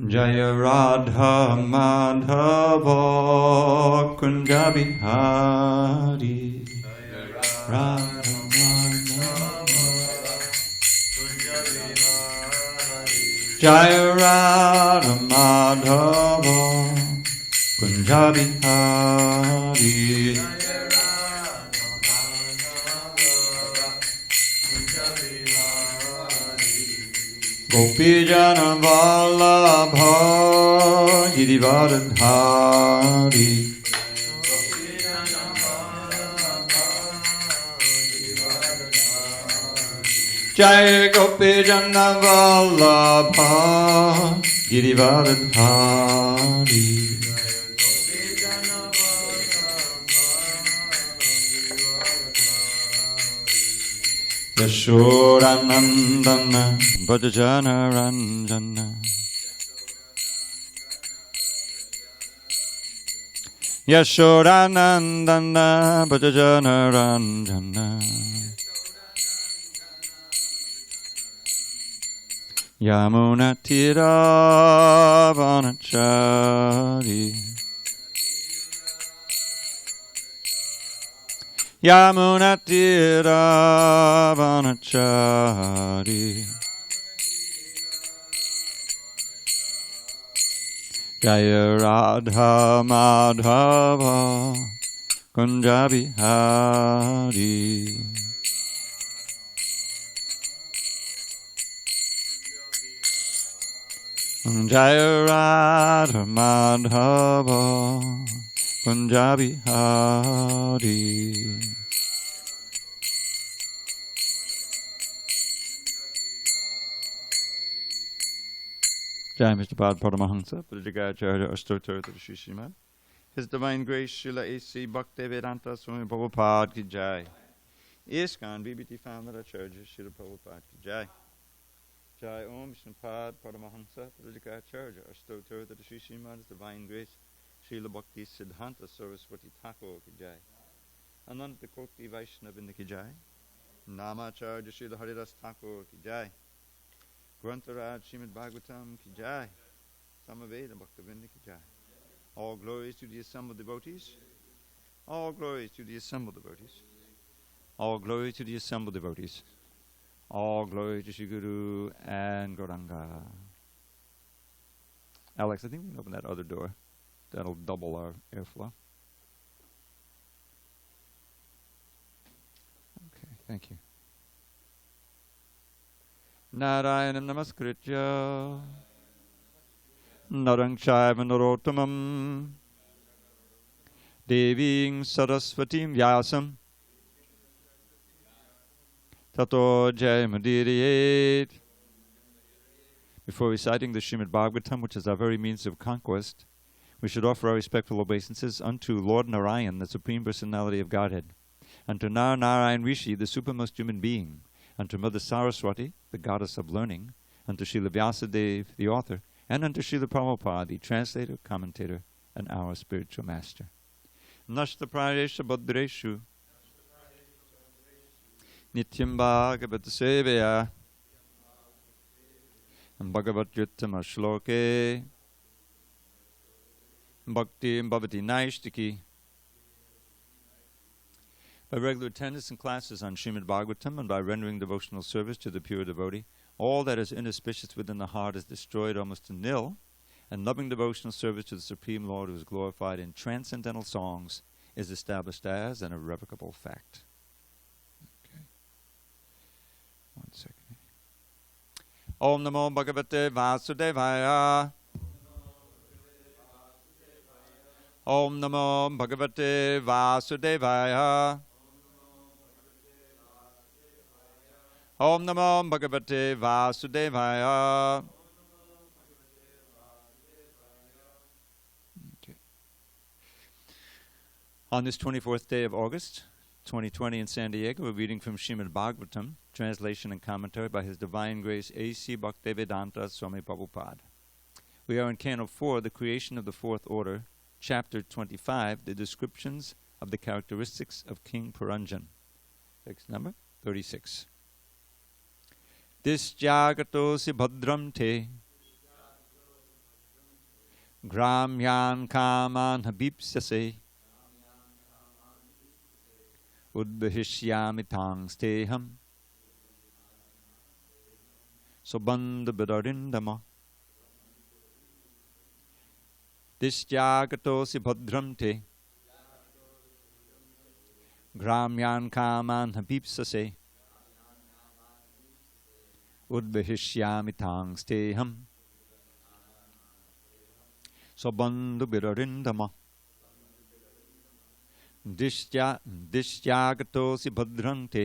Jaya Radha Madhava Kunja Bihari. Radha Jaya Radha Madhava Kunja Bihari. Gopi Jana Vallabha Girivardhari. Jai Gopi Jana Vallabha Girivardhari. Yashodanandana Bhajana Ranjana. Yashodanandana Bhajana Ranjana. Yamuna Tira Vanachari. Yamuna Tira Vanachari. Jaya Radha Madhava Kunja Bihari. Jaya Radha Madhava Kunja Bihari. Jai Mr. Pad Paramahansa, Pradikacharya Astotar Shri Srimad. His Divine Grace Srila A.C. Bhaktivedanta Swami Prabhupada Ki Jai. ISKCON BBT Founder Acharya Srila Prabhupada Ki Jai. Jai Om Mr. Pad Paramahansa, Pradikacharya Astotar Shri Srimad. His Divine Grace Srila Bhakti Siddhanta Saraswati Thakur Ki Jai. Ananta Koti Vaishnavinda Ki Jai. Namacharya Srila Haridas Thakur Ki Jai. Grantaraj srimadbhagavatam Ki Jai. Samaveda Bhaktavinda Ki Jai. All glories to the assembled devotees. All glories to the assembled devotees. All glory to the assembled devotees. All glory to Shri Guru and Gauranga. Alex, I think we can open that other door. That'll double our airflow. Okay, thank you. Narayana Namaskritya Narang Chaiva Narottamam Deving Saraswatim Vyasam Tato Jayamadiriyet. Before reciting the Srimad Bhagavatam, which is our very means of conquest, we should offer our respectful obeisances unto Lord Narayan, the Supreme Personality of Godhead, unto Narayan Rishi, the supermost human being, unto Mother Saraswati, the goddess of learning, unto Srila Vyasadeva, the author, and unto Srila Prabhupada, the translator, commentator, and our spiritual master. Nashta Praresha Bhadreshu Nityam Bhagavata Sevaya Bhagavat Yuttama Shloke Bhakti Bhavati Naishtiki. By regular attendance in classes on Srimad Bhagavatam and by rendering devotional service to the pure devotee, all that is inauspicious within the heart is destroyed almost to nil, and loving devotional service to the Supreme Lord, who is glorified in transcendental songs, is established as an irrevocable fact. Okay. 1 second. Om Namo Bhagavate Vasudevaya. Om Namo Bhagavate Vasudevaya. Om Namo Bhagavate Vasudevaya. Okay. On this 24th day of August, 2020 in SanDiego, we're reading from Srimad Bhagavatam, translation and commentary by His Divine Grace A.C. Bhaktivedanta Swami Prabhupada. We are in Canto 4, the creation of the fourth order, Chapter 25, the descriptions of the characteristics of King Puranjan. Text number 36. This jagato si bhadram te Gramyan kaman habipsase udbhishyami tangsteham sobandha bidarindama dishyagatosi bhadram te Gramyan kaman habipsase udbhishyami tangsteham sobandhu bidarindama dishyagatosi bhadram te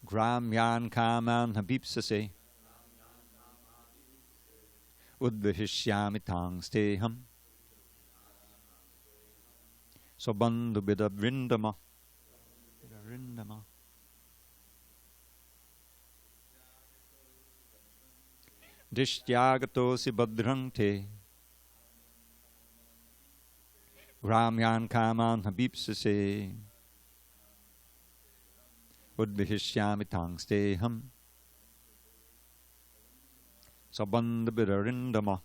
Gramyan kaman habipsase udbhishyami tangsteham sobandhu bidarindama dishyagatosi bhadram te Gramyan kaman habipsase udbhishyami tangsteham sobandha bidarindama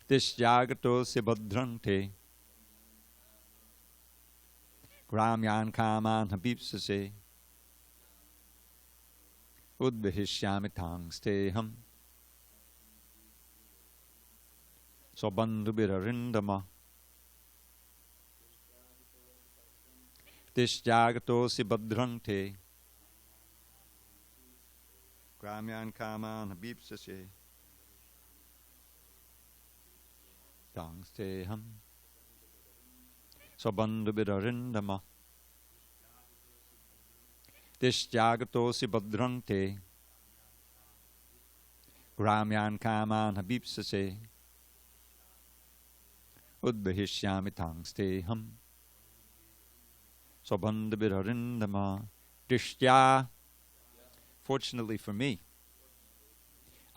dishyagatosi bhadram te Gramyan kaman habipsase udbhishyami tangsteham sobandhu bidarindama dishyagatosi bhadram te Gramyan kaman habipsase tangsteham sobandhu bidarindama dishyagatosi bhadram te Gramyan kaman habipsase udbhishyami tangsteham sobandha bidarindama dishya. Fortunately for me,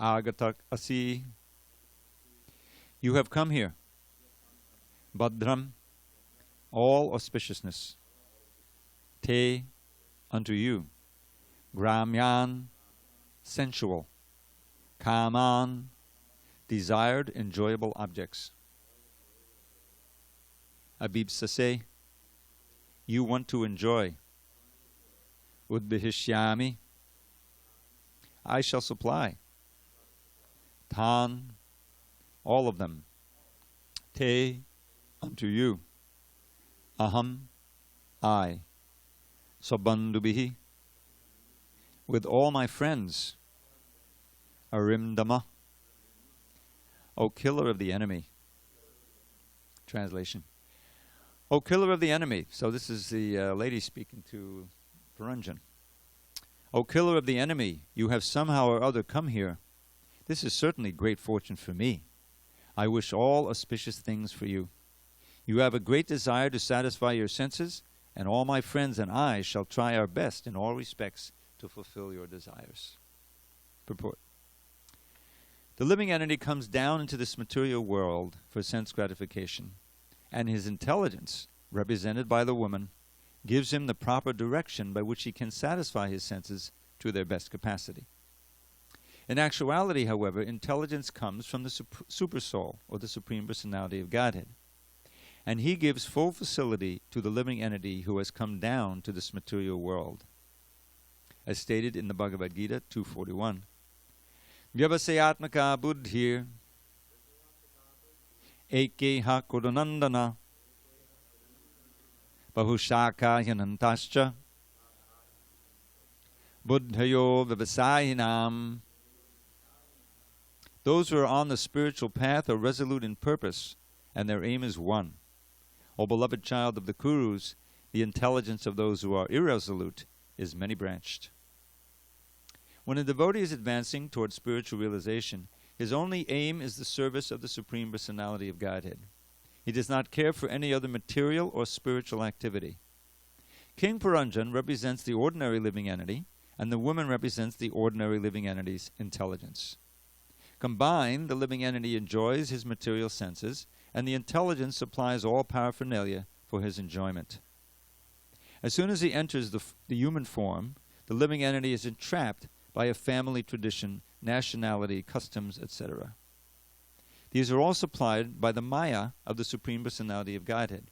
agatak asi, you have come here. Bhadram, all auspiciousness. Te, unto you. Gramyan, sensual. Kaman, desired, enjoyable objects. Abhipsase, you want to enjoy. Udbhishyami, I shall supply. Tan, all of them. Te, unto you. Aham, I. Sobandhubihi, with all my friends. Arimdama, O killer of the enemy. Translation. O killer of the enemy. So this is the lady speaking to Puranjan. O killer of the enemy, you have somehow or other come here. This is certainly great fortune for me. I wish all auspicious things for you. You have a great desire to satisfy your senses, and all my friends and I shall try our best in all respects to fulfill your desires. Purport. The living entity comes down into this material world for sense gratification, and his intelligence, represented by the woman, gives him the proper direction by which he can satisfy his senses to their best capacity. In actuality, however, intelligence comes from the Supersoul, or the Supreme Personality of Godhead, and he gives full facility to the living entity who has come down to this material world. As stated in the Bhagavad Gita 2:41, Vyavasayatmaka buddhir ekeha kodunandana bahushaka yanantascha buddhayo vivasayinam. Those who are on the spiritual path are resolute in purpose, and their aim is one. O beloved child of the Kurus, the intelligence of those who are irresolute is many-branched. When a devotee is advancing towards spiritual realization, his only aim is the service of the Supreme Personality of Godhead. He does not care for any other material or spiritual activity. King Puranjan represents the ordinary living entity, and the woman represents the ordinary living entity's intelligence. Combined, the living entity enjoys his material senses, and the intelligence supplies all paraphernalia for his enjoyment. As soon as he enters the human form, the living entity is entrapped by a family tradition, nationality, customs, etc. These are all supplied by the Maya of the Supreme Personality of Godhead.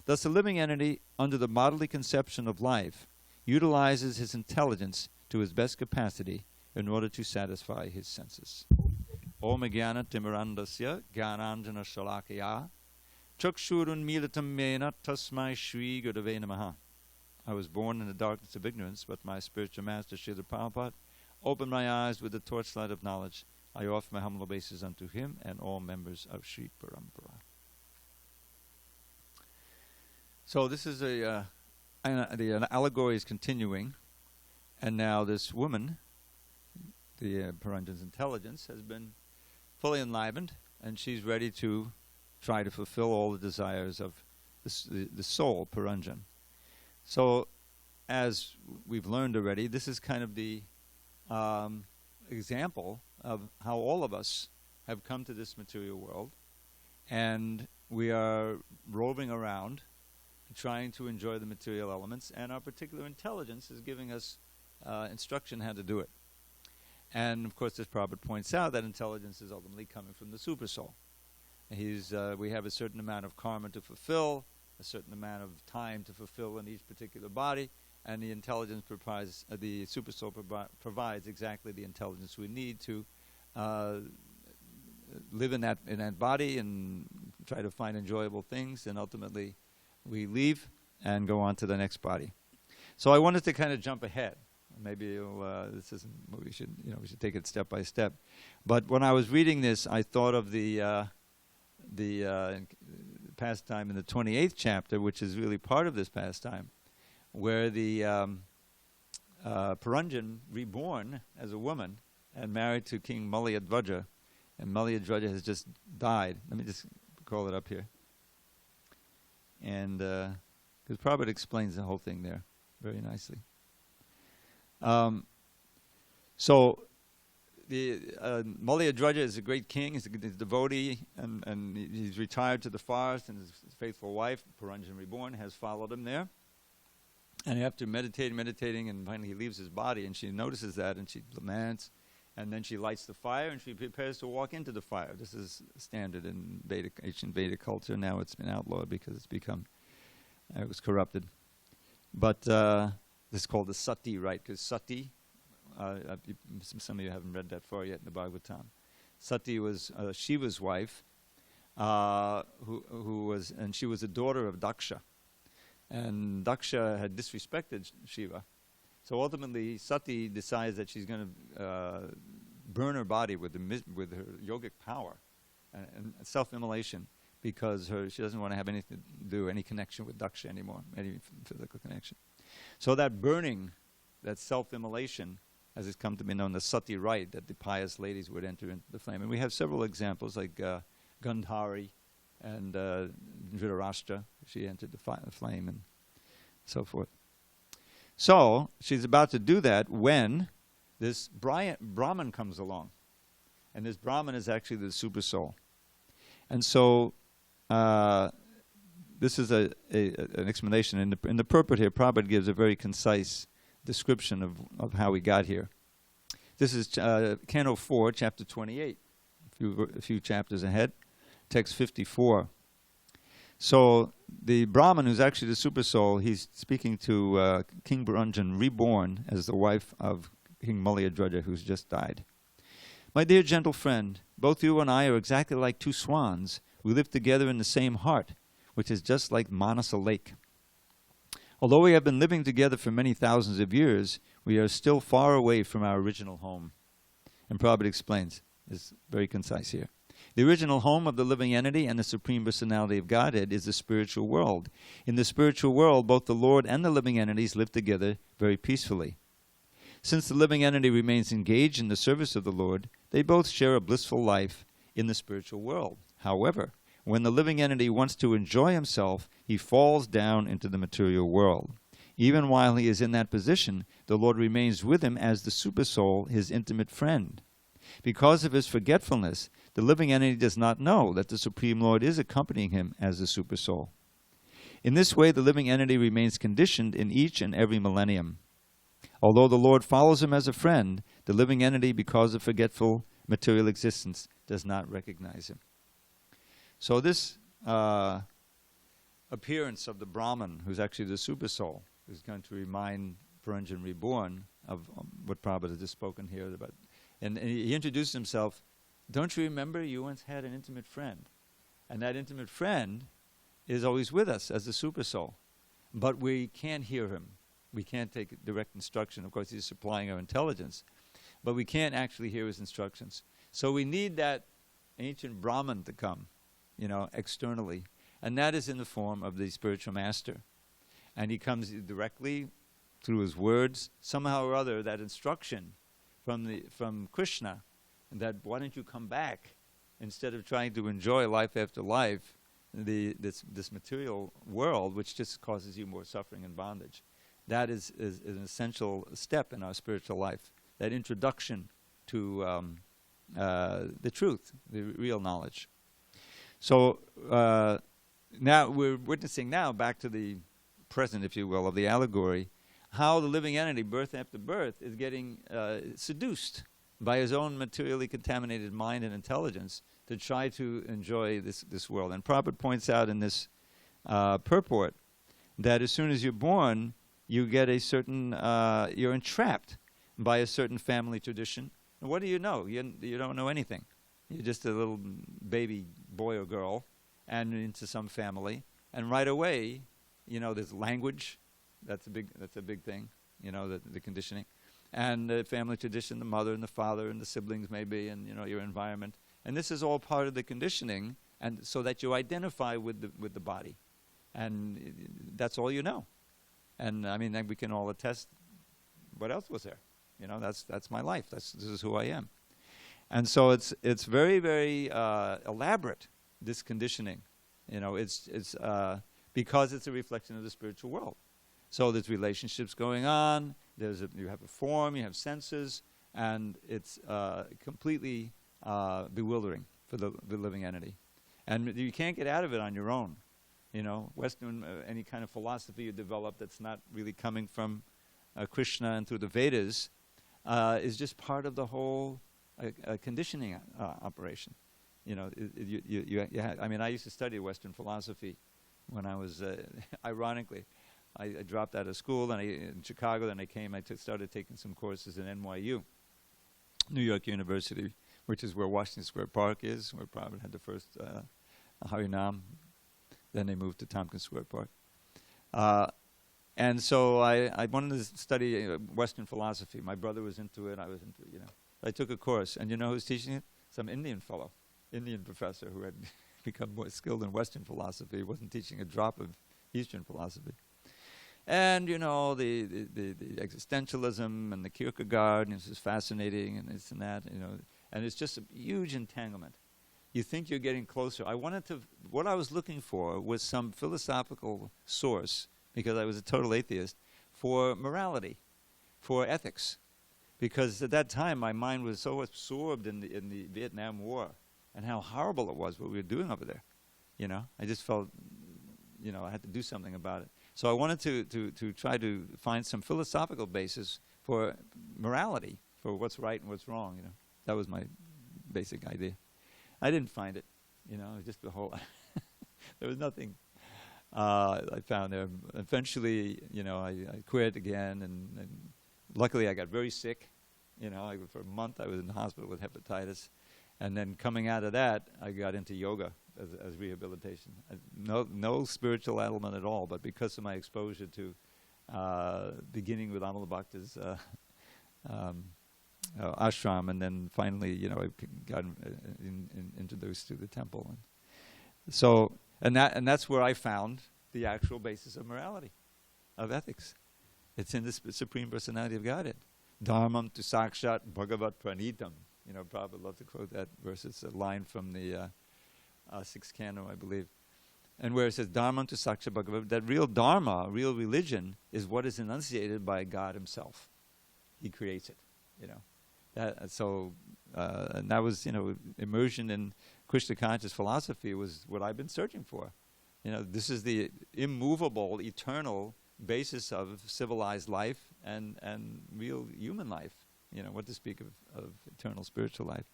Thus, the living entity, under the bodily conception of life, utilizes his intelligence to his best capacity in order to satisfy his senses. Om Jnana Timirandasya Jnananjana Shalakaya Chakshurun Militam Mena Tasmai Shri Gurave Namaha. I was born in the darkness of ignorance, but my spiritual master, Srila Prabhupada, opened my eyes with the torchlight of knowledge. I offer my humble obeisance unto him and all members of Sri Parampara. So this is the allegory is continuing, and now this woman, the Puranjan's intelligence, has been fully enlivened, and she's ready to try to fulfill all the desires of the soul, Puranjan. So, as we've learned already, this is kind of the example of how all of us have come to this material world, and we are roving around trying to enjoy the material elements, and our particular intelligence is giving us instruction how to do it. And of course, as Prabhupada points out, that intelligence is ultimately coming from the super soul. We have a certain amount of karma to fulfill, a certain amount of time to fulfill in each particular body, and the intelligence provides, the super soul provides exactly the intelligence we need to live in that body and try to find enjoyable things, and ultimately we leave and go on to the next body. So I wanted to kind of jump ahead. Maybe this isn't what we should, we should take it step by step. But when I was reading this, I thought of the pastime in the 28th chapter, which is really part of this pastime, where the Puranjan reborn as a woman and married to King Malayadvaja, and Malayadvaja has just died. Let me just call it up here. And because Prabhupada explains the whole thing there very nicely. So the Malayadvaja is a great king. He's a devotee, and he's retired to the forest, and his faithful wife, Puranjan reborn, has followed him there. And after meditating, and finally he leaves his body, and she notices that, and she laments, and then she lights the fire, and she prepares to walk into the fire. This is standard in ancient Vedic culture. Now it's been outlawed because it was corrupted. But this is called the sati rite, because sati, some of you haven't read that far yet in the Bhagavatam. Sati was Shiva's wife, and she was a daughter of Daksha. And Daksha had disrespected Shiva. So ultimately, Sati decides that she's going to burn her body with her yogic power and self-immolation, because she doesn't want to have anything to do, any connection with Daksha anymore, any physical connection. So that burning, that self-immolation, as it's come to be known, the sati rite, that the pious ladies would enter into the flame. And we have several examples, like Gandhari and Dhritarashtra. She entered the flame and so forth. So she's about to do that when this Brahman comes along. And this Brahman is actually the super soul. And so this is an explanation. In the purport here, Prabhupada gives a very concise description of how we got here. This is Canto 4, Chapter 28, a few chapters ahead, text 54. So the Brahman, who's actually the super soul, he's speaking to King Puranjan, reborn as the wife of King Malayadvaja, who's just died. My dear gentle friend, both you and I are exactly like two swans. We live together in the same heart, which is just like Manasa Lake. Although we have been living together for many thousands of years, we are still far away from our original home. And Prabhupada explains, it's very concise here. The original home of the living entity and the Supreme Personality of Godhead is the spiritual world. In the spiritual world, both the Lord and the living entities live together very peacefully. Since the living entity remains engaged in the service of the Lord, they both share a blissful life in the spiritual world. However, when the living entity wants to enjoy himself, he falls down into the material world. Even while he is in that position, the Lord remains with him as the super soul, his intimate friend. Because of his forgetfulness, the living entity does not know that the Supreme Lord is accompanying him as the super soul. In this way, the living entity remains conditioned in each and every millennium. Although the Lord follows him as a friend, the living entity, because of forgetful material existence, does not recognize him. So this appearance of the Brahman, who's actually the super soul, is going to remind Puranjan Reborn of what Prabhupada has just spoken here about. And he introduced himself, don't you remember you once had an intimate friend? And that intimate friend is always with us as the super soul. But we can't hear him. We can't take direct instruction. Of course, he's supplying our intelligence. But we can't actually hear his instructions. So we need that ancient Brahman to come, externally. And that is in the form of the spiritual master. And he comes directly through his words, somehow or other, that instruction from Krishna, that why don't you come back instead of trying to enjoy life after life, this material world, which just causes you more suffering and bondage. That is an essential step in our spiritual life, that introduction to the truth, the real knowledge. So now we're witnessing back to the present, if you will, of the allegory, how the living entity, birth after birth, is getting seduced by his own materially contaminated mind and intelligence to try to enjoy this world. And Prabhupada points out in this purport that as soon as you're born, you get a certain, you're entrapped by a certain family tradition. And what do you know? You don't know anything. You're just a little baby boy or girl and into some family. And right away, there's language. That's a big thing, the conditioning. And the family tradition, the mother and the father and the siblings maybe, and, your environment. And this is all part of the conditioning, and so that you identify with the body. And that's all you know. And, then we can all attest, what else was there? That's my life. This is who I am. And so it's very, very elaborate, this conditioning. It's because it's a reflection of the spiritual world. So there's relationships going on, you have a form, you have senses, and it's completely bewildering for the living entity. And you can't get out of it on your own. Western, any kind of philosophy you develop that's not really coming from Krishna and through the Vedas is just part of the whole conditioning operation. I used to study Western philosophy when I was, ironically, I dropped out of school in Chicago, then I started taking some courses in NYU, New York University, which is where Washington Square Park is, where Prabhupada had the first Harinam. Then they moved to Tompkins Square Park. And so I wanted to study Western philosophy. My brother was into it, I was into it, I took a course, and who's teaching it? Some Indian fellow, Indian professor who had become more skilled in Western philosophy. He wasn't teaching a drop of Eastern philosophy. And, the existentialism and the Kierkegaard, and this is fascinating, and this and that, and it's just a huge entanglement. You think you're getting closer. What I was looking for was some philosophical source, because I was a total atheist, for morality, for ethics. Because at that time, my mind was so absorbed in the Vietnam War and how horrible it was what we were doing over there. I just felt, I had to do something about it. So I wanted to try to find some philosophical basis for morality, for what's right and what's wrong. That was my basic idea. I didn't find it. Just the whole. There was nothing I found there. Eventually, I quit again, and luckily I got very sick. For a month I was in the hospital with hepatitis, and then coming out of that, I got into yoga as rehabilitation. No spiritual element at all, but because of my exposure to beginning with Amala Bhakta's ashram, and then finally, I got introduced to the temple, and so that's where I found the actual basis of morality, of ethics. It's in the Supreme Personality of Godhead. Dharmam tu sakshat bhagavat pranitam. Prabhupada loved to quote that verse. It's a line from the sixth canto, I believe. And where it says, Dharmam tu sakshat bhagavat, that real dharma, real religion, is what is enunciated by God himself. He creates it, and that was, immersion in Krishna conscious philosophy was what I've been searching for. This is the immovable, eternal basis of civilized life, and real human life. What to speak of eternal spiritual life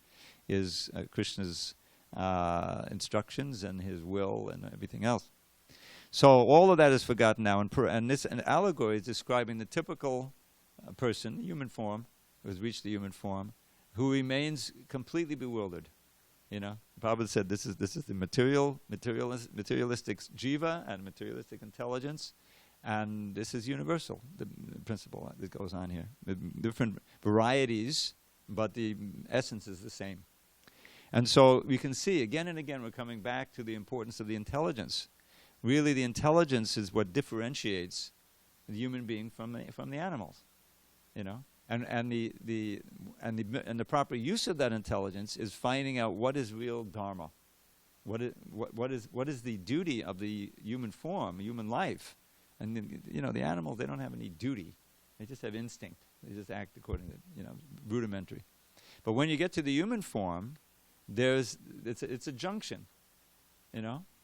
is Krishna's instructions and his will and everything else. So all of that is forgotten now, and this an allegory is describing the typical person, human form, who has reached the human form, who remains completely bewildered. Prabhupada said this is the materialistic jiva and materialistic intelligence, and this is universal, the principle that goes on here. The different varieties, but the essence is the same. And so we can see again and again we're coming back to the importance of the intelligence. Really, the intelligence is what differentiates the human being from the animals, And the proper use of that intelligence is finding out what is real dharma, what is the duty of the human form, human life, and the animals, they don't have any duty, they just have instinct, they just act according to rudimentary. But when you get to the human form, it's a junction,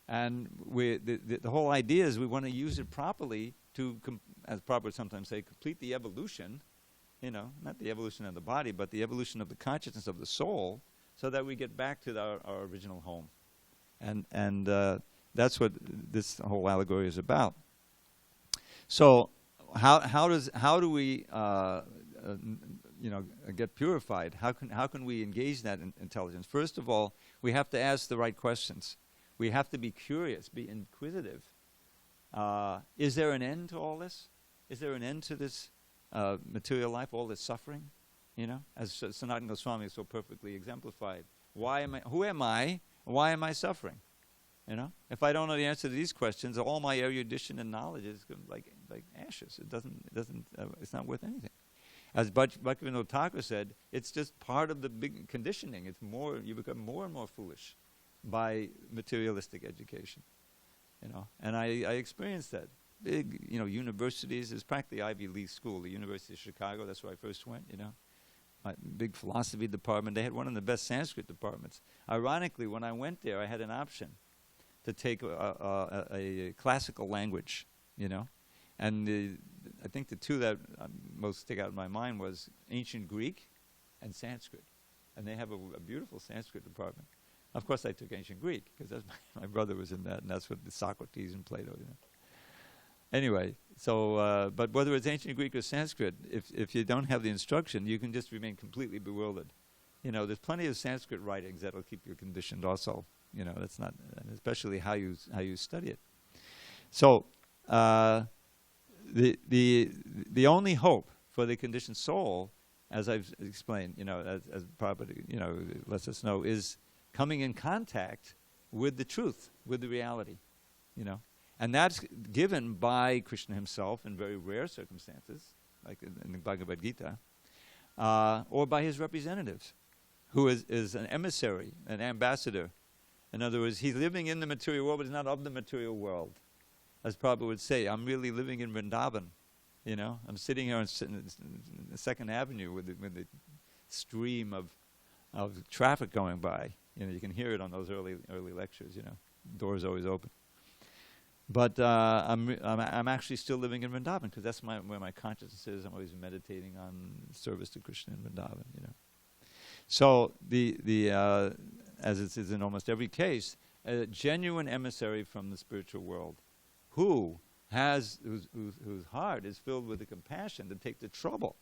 and the whole idea is we want to use it properly to, as Prabhupada would sometimes say, complete the evolution. Not the evolution of the body, but the evolution of the consciousness of the soul, so that we get back to our original home. And that's what this whole allegory is about. So how do we get purified? How can we engage that intelligence? First of all, we have to ask the right questions. We have to be curious, be inquisitive. Is there an end to all this? Is there an end to this material life, all this suffering? As Sanatana Goswami so perfectly exemplified. Who am I? Why am I suffering? If I don't know the answer to these questions, all my erudition and knowledge is like ashes. It's not worth anything. As Bhaktivinoda Thakur said, it's just part of the big conditioning. You become more and more foolish by materialistic education. And I experienced that. Big, universities, is practically Ivy League school, the University of Chicago, that's where I first went, My big philosophy department, they had one of the best Sanskrit departments. Ironically, when I went there, I had an option to take a classical language, And I think the two that most stick out in my mind was ancient Greek and Sanskrit. And they have a beautiful Sanskrit department. Of course, I took ancient Greek, because my brother was in that, and that's what Socrates and Plato, Anyway, so, but whether it's ancient Greek or Sanskrit, if you don't have the instruction, you can just remain completely bewildered. There's plenty of Sanskrit writings that'll keep you conditioned also. That's not, and especially how you study it. So, the only hope for the conditioned soul, as I've explained, as Prabhupada, lets us know, is coming in contact with the truth, with the reality, And that's given by Krishna himself in very rare circumstances, like in the Bhagavad Gita, or by his representatives, who is an emissary, an ambassador. In other words, he's living in the material world, but he's not of the material world. As Prabhupada would say, I'm really living in Vrindavan. I'm sitting here on the 2nd Avenue with the stream of traffic going by. You can hear it on those early lectures. Doors always open. But I'm actually still living in Vrindavan, because that's where my consciousness is. I'm always meditating on service to Krishna in Vrindavan. So as it is in almost every case, a genuine emissary from the spiritual world, whose heart is filled with the compassion to take the trouble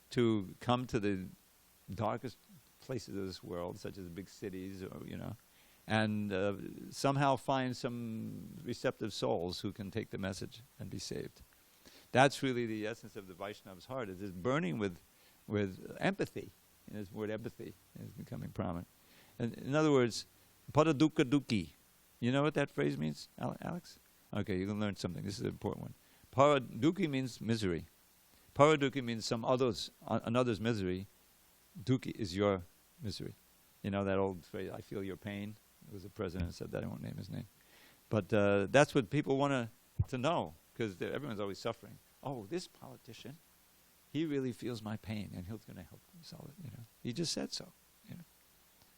to come to the darkest places of this world, such as big cities, or and somehow find some receptive souls who can take the message and be saved. That's really the essence of the Vaishnava's heart. It is burning with empathy. This word empathy is becoming prominent. And in other words, paradukka dukki. You know what that phrase means, Alex? Okay, you can learn something. This is an important one. Paradukki means misery. Paradukki means another's misery. Dukki is your misery. That old phrase, I feel your pain. It was the president who said that. I won't name his name. But that's what people want to know, because everyone's always suffering. Oh, this politician, he really feels my pain, and he's going to help solve it. He just said so.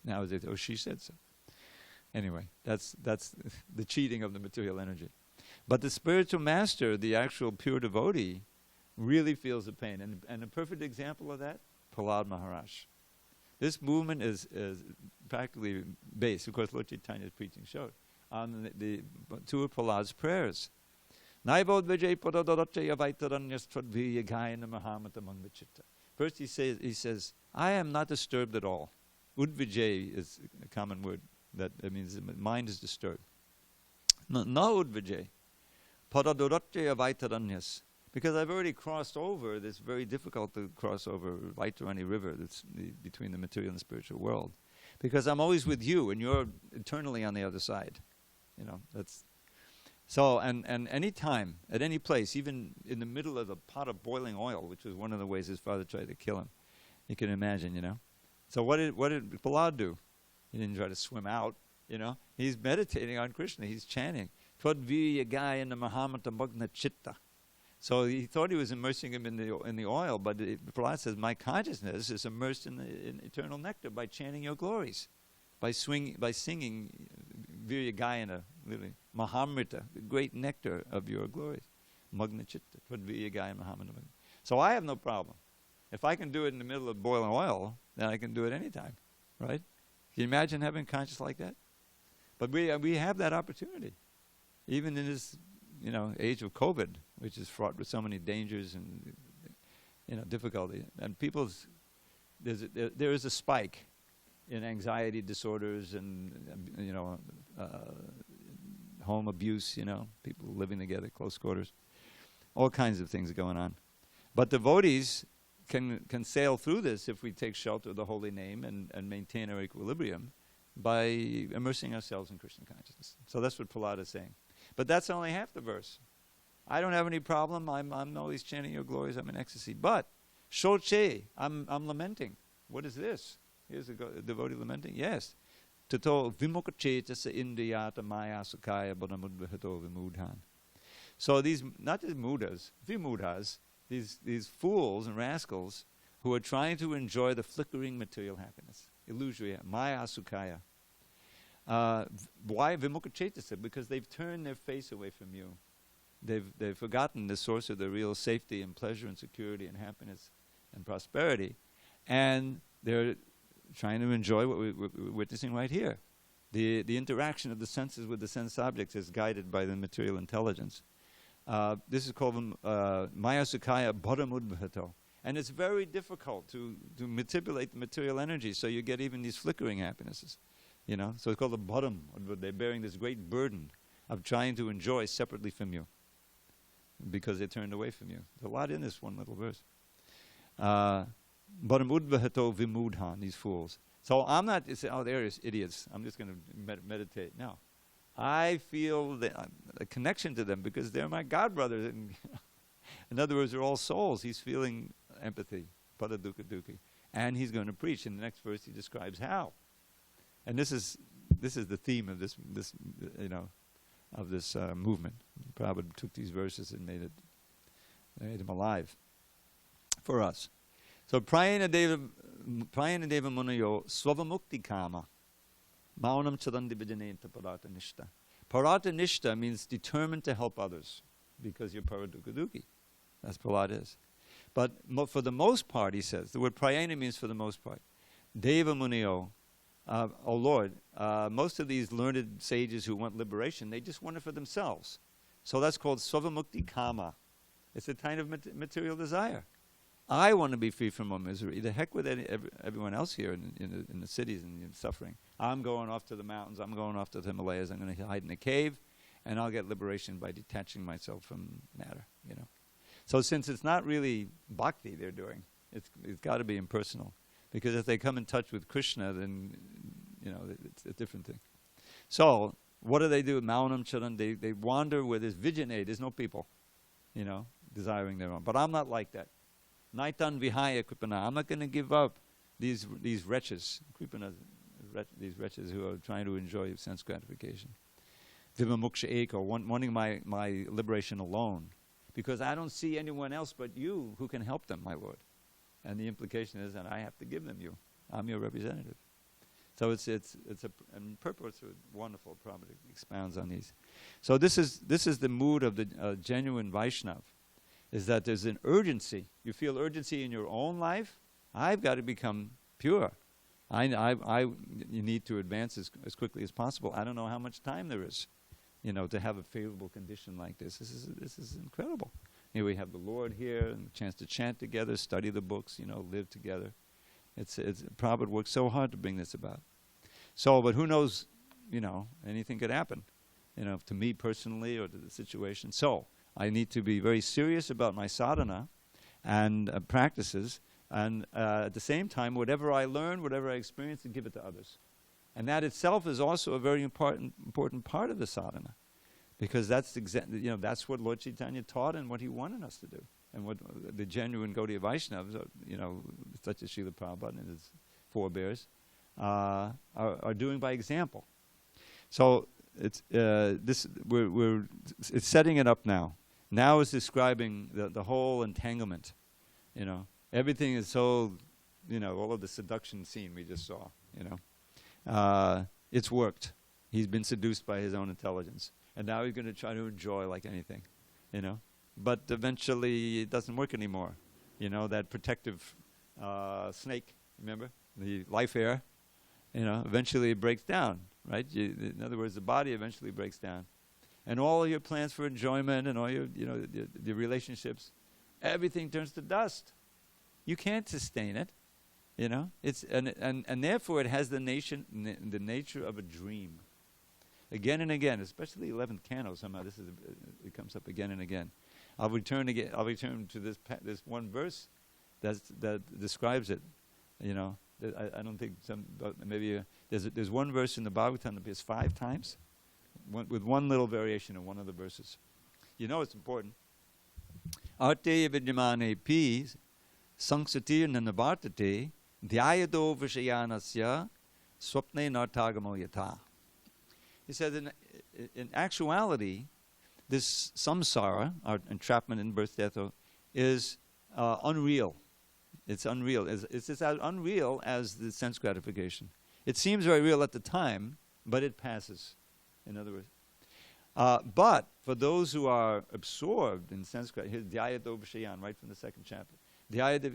Now it's she said so. Anyway, that's the cheating of the material energy. But the spiritual master, the actual pure devotee, really feels the pain. And a perfect example of that, Prahlad Maharaj. This movement is practically based, of course, Lord Chaitanya's preaching showed, on the two of Prahlad's prayers. First he says, I am not disturbed at all. Udvijay is a common word that means the mind is disturbed. No udvijay. Because I've already crossed over this very difficult to cross over Vaitarani river that's between the material and the spiritual world. Because I'm always with you and you're eternally on the other side. You know, that's so and any time, at any place, even in the middle of a pot of boiling oil, which was one of the ways his father tried to kill him. You can imagine, you know. So what did Prahlad do? He didn't try to swim out, you know. He's meditating on Krishna, he's chanting. So he thought he was immersing him in the oil, but Prahlad says, my consciousness is immersed in eternal nectar by chanting your glories, by singing Virya Gayana, literally, Mahamrita, the great nectar of your glories. Magna Chitta, Virya Gayana Mahamrita. So I have no problem. If I can do it in the middle of boiling oil, then I can do it anytime, right? Can you imagine having conscious like that? But we have that opportunity, even in this, you know, age of COVID, which is fraught with so many dangers and, you know, difficulty. And there is a spike in anxiety disorders and you know, home abuse, you know, people living together, close quarters, all kinds of things going on. But devotees can sail through this if we take shelter of the holy name and maintain our equilibrium by immersing ourselves in Krishna consciousness. So that's what Prahlad is saying. But that's only half the verse. I don't have any problem. I'm always chanting your glories. I'm in ecstasy. But shoche, I'm lamenting. What is this? Here's a devotee lamenting. Yes. Tato vimukachetasa indriyata maya sukaya bodhamudvahato vimudhan. So these, not just mudas, vimudhas, these fools and rascals who are trying to enjoy the flickering material happiness, illusory, maya sukaya. Why vimukachetasa? Because they've turned their face away from you. They've forgotten the source of their real safety and pleasure and security and happiness and prosperity, and they're trying to enjoy what we're witnessing right here. The interaction of the senses with the sense objects is guided by the material intelligence. This is called Maya Sukaya Bodhamudbhato. And it's very difficult to manipulate the material energy, so you get even these flickering happinesses. You know, so it's called the bodham. They're bearing this great burden of trying to enjoy separately from you, because they turned away from you. There's a lot in this one little verse. Bodhamudbhato vimudhan, these fools. So I'm not saying, oh, they're idiots, I'm just going to meditate. No. I feel a connection to them because they're my godbrothers. And in other words, they're all souls. He's feeling empathy, pada dukkha dukhi. And he's going to preach. In the next verse, he describes how. And this is the theme of this you know, of this movement. Prabhupada took these verses and made them alive for us. So prayana deva munayo swavamukti kama maunam chadandi bhajanenta parata nishta. Parata nishta means determined to help others, because you're paradukha dukhi. That's Prahlad is. But for the most part, he says, the word prayana means for the most part. Deva munayo, oh Lord, most of these learned sages who want liberation, they just want it for themselves. So that's called swavamukti kama. It's a kind of material desire. I want to be free from my misery. The heck with everyone else here in the cities and suffering. I'm going off to the mountains. I'm going off to the Himalayas. I'm going to hide in a cave, and I'll get liberation by detaching myself from matter. You know. So since it's not really bhakti they're doing, it's got to be impersonal. Because if they come in touch with Krishna, then you know it's a different thing. So what do? Maunam charan. They wander where there's vijane. There's no people, you know, desiring their own. But I'm not like that. Naitan vihaya kripana. I'm not going to give up these wretches, kripana, these wretches who are trying to enjoy sense gratification. Vimamuksha eko, wanting my liberation alone, because I don't see anyone else but you who can help them, my Lord. And the implication is that I have to give them you. I'm your representative. So it's and purpose is wonderful. Prabhupada expounds on these. So this is the mood of the genuine Vaishnav. is that there's an urgency. You feel urgency in your own life. I've got to become pure. You need to advance as quickly as possible. I don't know how much time there is, to have a favorable condition like this. This is incredible. Here we have the Lord here, and a chance to chant together, study the books, live together. Prabhupada worked so hard to bring this about. So, but who knows, anything could happen, to me personally or to the situation. So, I need to be very serious about my sadhana and practices, and at the same time, whatever I learn, whatever I experience, to give it to others. And that itself is also a very important part of the sadhana, because that's that's what Lord Chaitanya taught and what he wanted us to do, and what the genuine Gaudiya Vaishnavas, such as Srila Prabhupada and his forebears, are doing by example. So it's setting it up now. Now it's describing the whole entanglement. Everything is so, all of the seduction scene we just saw. It's worked. He's been seduced by his own intelligence, and now he's going to try to enjoy like anything, But eventually, it doesn't work anymore. That protective snake. Remember the life air. Eventually it breaks down. Right? In other words, the body eventually breaks down. And all your plans for enjoyment and all your, the relationships, everything turns to dust. You can't sustain it, It's and therefore it has the nature of a dream. Again and again, especially 11th canto. Somehow it comes up again and again. I'll return to this one verse that describes it. I don't think maybe there's one verse in the Bhagavatam that appears 5 times, with one little variation in one of the verses. It's important. Arte vidyamane pi sanksatir nanavartate dhyayado vishayanasya swapne nartagamo yata. He said, in actuality, this samsara, our entrapment in birth, death, is unreal. It's unreal. It's as unreal as the sense gratification. It seems very real at the time, but it passes, in other words. But for those who are absorbed in sense gratification, here's Dhyayado Vishayan, right from the 2nd chapter.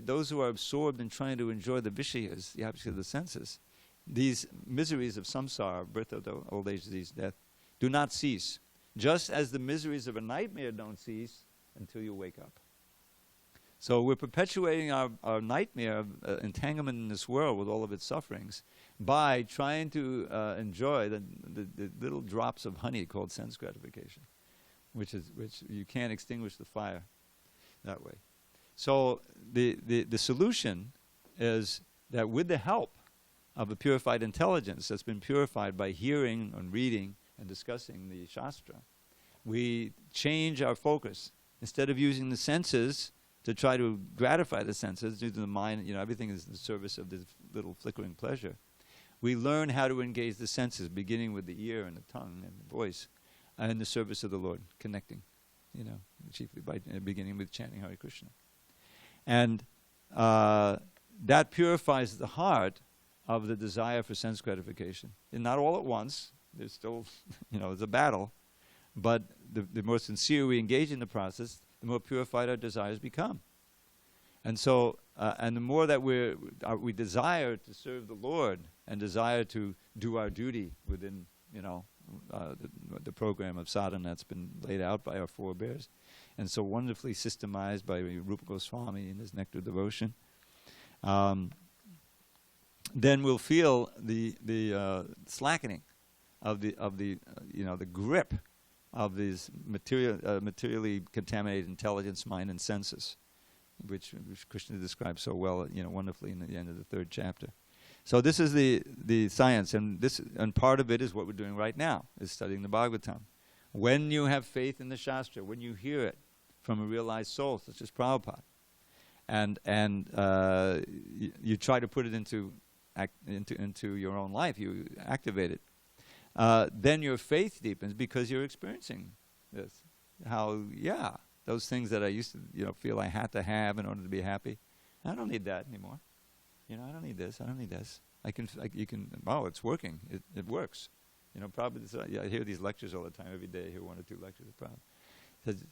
Those who are absorbed in trying to enjoy the Vishayas, the objects of the senses, these miseries of samsara, birth, old age, disease, death, do not cease. Just as the miseries of a nightmare don't cease until you wake up. So we're perpetuating our nightmare of entanglement in this world with all of its sufferings by trying to enjoy the little drops of honey called sense gratification, which you can't extinguish the fire that way. So the solution is that with the help of a purified intelligence that's been purified by hearing and reading and discussing the Shastra, we change our focus. Instead of using the senses to try to gratify the senses, due to the mind, everything is in the service of this little flickering pleasure. We learn how to engage the senses, beginning with the ear and the tongue and the voice, in the service of the Lord, connecting, chiefly by beginning with chanting Hare Krishna. And that purifies the heart of the desire for sense gratification. And not all at once. There's still, it's a battle. But the more sincere we engage in the process, the more purified our desires become. And so, and the more that we desire to serve the Lord and desire to do our duty within, the program of sadhana that's been laid out by our forebears, and so wonderfully systemized by Rupa Goswami in his Nectar Devotion, then we'll feel the slackening of the grip of these materially contaminated intelligence, mind, and senses, which Krishna describes so well, wonderfully in the end of the 3rd chapter. So this is the science, and part of it is what we're doing right now, is studying the Bhagavatam. When you have faith in the Shastra, when you hear it from a realized soul, such as Prabhupada, and you try to put it into your own life, you activate it. Then your faith deepens because you're experiencing this. Those things that I used to, feel I had to have in order to be happy, I don't need that anymore. I don't need this. I don't need this. It's working. It works. Probably. I hear these lectures all the time. Every day I hear 1 or 2 lectures. Probably. Says,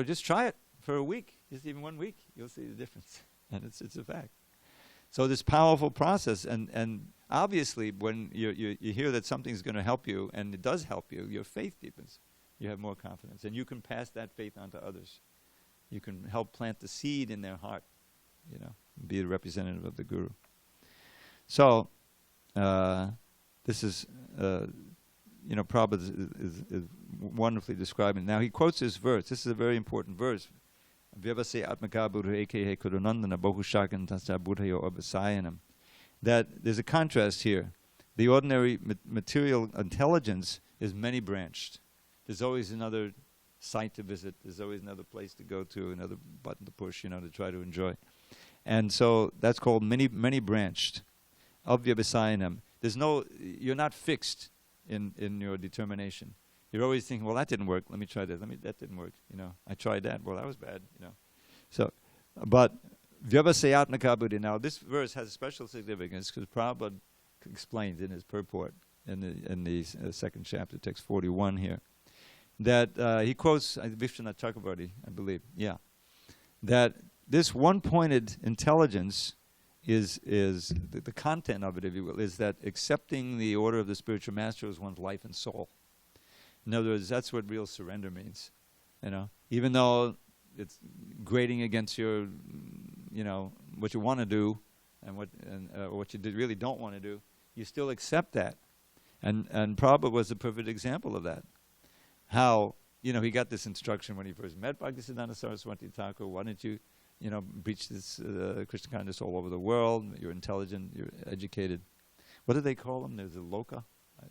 just try it. for a week, just even 1 week, you'll see the difference. And it's a fact. So this powerful process, and obviously when you hear that something's going to help you, and it does help you, your faith deepens. You have more confidence. And you can pass that faith on to others. You can help plant the seed in their heart, be a representative of the Guru. So, this is, Prabhupada is wonderfully describing. Now he quotes this verse. This is a very important verse. Vyavase atmaka buddha ekehe kudunandana bahushakan tasya buddhayo abasayanam. That there's a contrast here. The ordinary material intelligence is many-branched. There's always another site to visit. There's always another place to go to, another button to push, to try to enjoy. And so that's called many-branched. Avyavasayanam. You're not fixed in your determination. You're always thinking, well, that didn't work. Let me try that. That didn't work. I tried that. Well, that was bad. So, but vyavasayatmaka buddhi. Now, this verse has a special significance because Prabhupada explains in his purport in the second chapter, text 41 here, that he quotes Vishwanath Chakravarti, I believe. Yeah, that this one-pointed intelligence is the content of it, if you will, is that accepting the order of the spiritual master as one's life and soul. In other words, that's what real surrender means. Even though it's grating against your, what you want to do, and what you really don't want to do, you still accept that. And Prabhupada was a perfect example of that. How he got this instruction when he first met Bhaktisiddhanta Saraswati Thakur. Why don't you, preach this Krishna consciousness all over the world? You're intelligent, you're educated. What do they call them? There's a loka.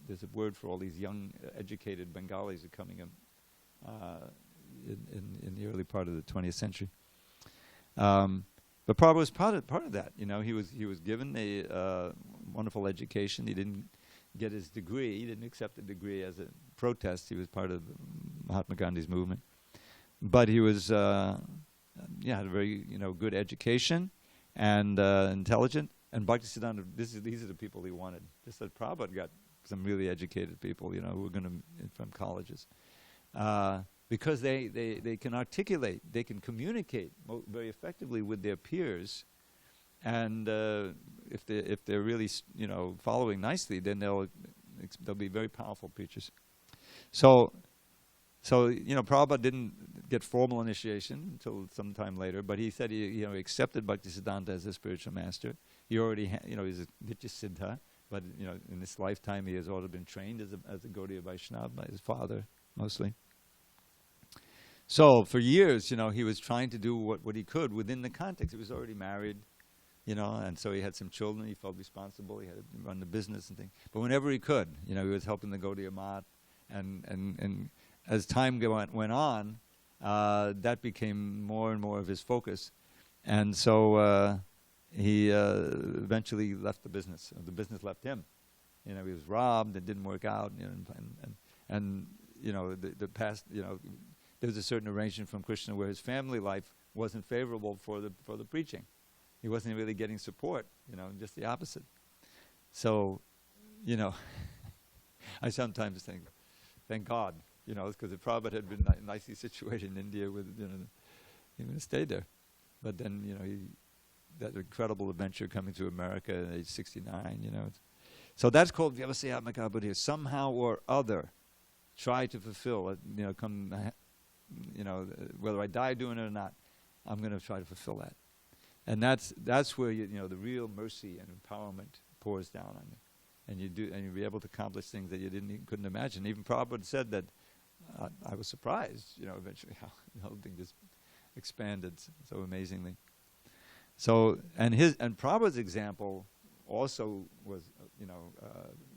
There's a word for all these young, educated Bengalis who are coming in the early part of the 20th century. But Prabhupada was part of that. He was given a wonderful education. He didn't get his degree. He didn't accept the degree as a protest. He was part of Mahatma Gandhi's movement. But he was, had a very good education and intelligent. And Bhaktisiddhanta, these are the people he wanted. Just that Prabhupada got some really educated people, who were going to from colleges, because they can articulate, they can communicate very effectively with their peers, and if they're really following nicely, then they'll be very powerful preachers. So Prabhupada didn't get formal initiation until some time later, but he said he accepted Bhaktisiddhanta as a spiritual master. He already he's a Nitya Siddha. But in this lifetime, he has already been trained as a Gaudiya Vaishnava by his father, mostly. So for years, he was trying to do what he could within the context. He was already married, and so he had some children. He felt responsible. He had to run the business and things. But whenever he could, he was helping the Gaudiya Math. And as time went on, that became more and more of his focus. And so he eventually left the business. The business left him. He was robbed. It didn't work out. The past. There was a certain arrangement from Krishna where his family life wasn't favorable for the preaching. He wasn't really getting support. Just the opposite. So, I sometimes think, thank God, because if Prabhupada had been nicely situated in India, he would have stayed there. But then, that incredible adventure coming to America at age 69, So that's called Vyavasayatmaka buddhi. Somehow or other, try to fulfill it, whether I die doing it or not, I'm going to try to fulfill that. And that's where, the real mercy and empowerment pours down on you. And you'll be able to accomplish things that you couldn't imagine. Even Prabhupada said that, I was surprised, eventually how the whole thing just expanded so amazingly. So, and Prabhupada's example also was,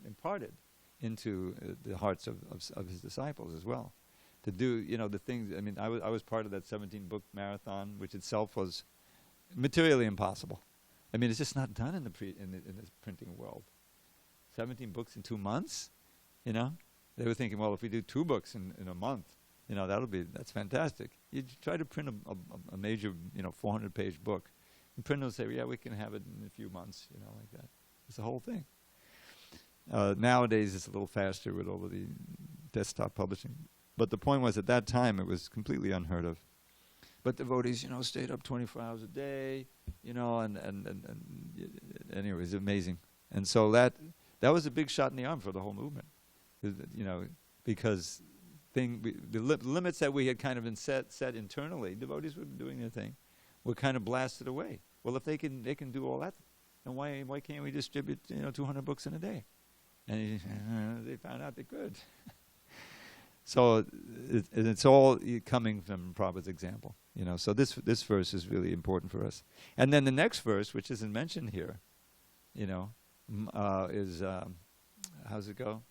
imparted into the hearts of his disciples as well. To do, the things. I mean, I was part of that 17-book marathon, which itself was materially impossible. I mean, it's just not done in the printing world. 17 books in 2 months, They were thinking, well, if we do 2 books in a month, that's fantastic. You try to print a major, 400-page book. And printers will say, yeah, we can have it in a few months, like that. It's the whole thing. Nowadays, it's a little faster with all of the desktop publishing. But the point was, at that time, it was completely unheard of. But devotees, stayed up 24 hours a day, and anyway, it was amazing. And so that was a big shot in the arm for the whole movement, because the limits that we had kind of been set internally, devotees were doing their thing, were kind of blasted away. Well, if they can do all that, then why can't we distribute 200 books in a day? And they found out they could. So it's all coming from Prabhupada's example, So this verse is really important for us. And then the next verse, which isn't mentioned here, is how's it go?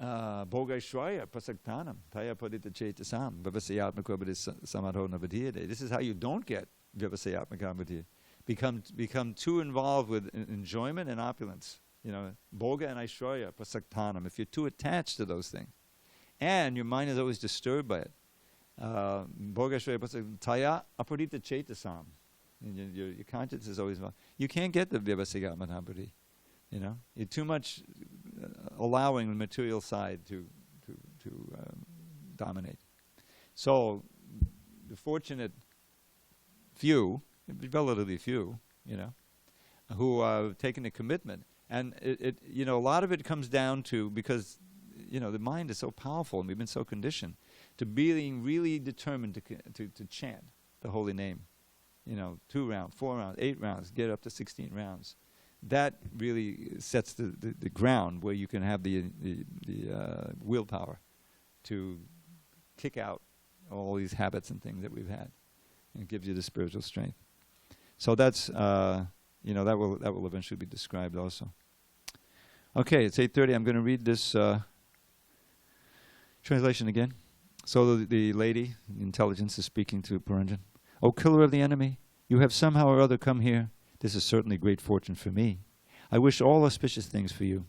Bhogaishwaya prasaktanam taya padita chetasam vivasayatmakabhati samadho navadhyate. This is how you don't get vivasayatmakabhati. Become too involved with enjoyment and opulence. Bhoga and Aishwarya prasaktanam. If you're too attached to those things, and your mind is always disturbed by it, Bhogaishwarya prasaktanam taya apadita chetasam. Your conscience is always involved. You can't get the vivasayatmakabhati. You're too much allowing the material side to dominate. So the fortunate few, relatively few, who have taken a commitment, and it a lot of it comes down to, because the mind is so powerful and we've been so conditioned to being really determined to chant the holy name. 2 rounds, 4 rounds, 8 rounds, get up to 16 rounds. That really sets the ground where you can have the willpower to kick out all these habits and things that we've had, and it gives you the spiritual strength. So that's that will eventually be described also. Okay, it's 8:30. I'm going to read this translation again. So the lady, the intelligence, is speaking to Puranjan. O killer of the enemy, you have somehow or other come here. This is certainly great fortune for me. I wish all auspicious things for you.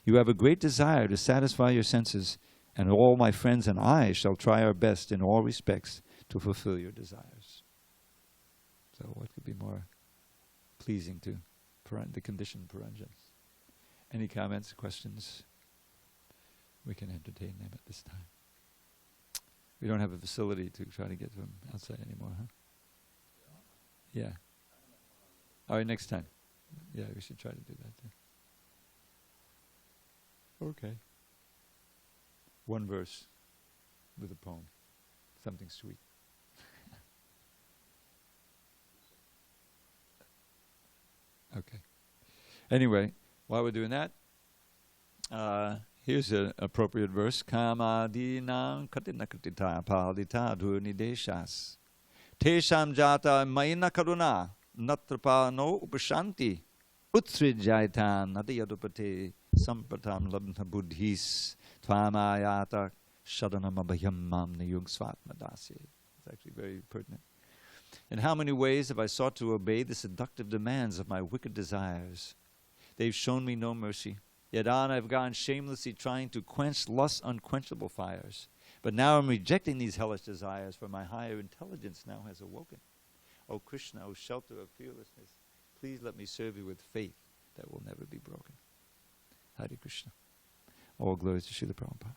You have a great desire to satisfy your senses, and all my friends and I shall try our best in all respects to fulfill your desires. So what could be more pleasing to the conditioned Puranjans? Any comments, questions? We can entertain them at this time. We don't have a facility to try to get them outside anymore, huh? Yeah. All right, next time. Yeah, we should try to do that too. Okay. One verse with a poem. Something sweet. Okay. Anyway, while we're doing that, here's an appropriate verse. Kamadinam katinakatita palita dhunideshas. Tesham jata mayina karuna. Natrapano upashanti utsrijaitan nadiyadupate sampatam labna buddhis tvamayata shadanam abhayam mam niyung svatmadasi. It's actually very pertinent. In how many ways have I sought to obey the seductive demands of my wicked desires? They've shown me no mercy. Yet on I've gone shamelessly trying to quench lust's unquenchable fires. But now I'm rejecting these hellish desires, for my higher intelligence now has awoken. O Krishna, O shelter of fearlessness, please let me serve you with faith that will never be broken. Hare Krishna. All glories to Srila Prabhupada.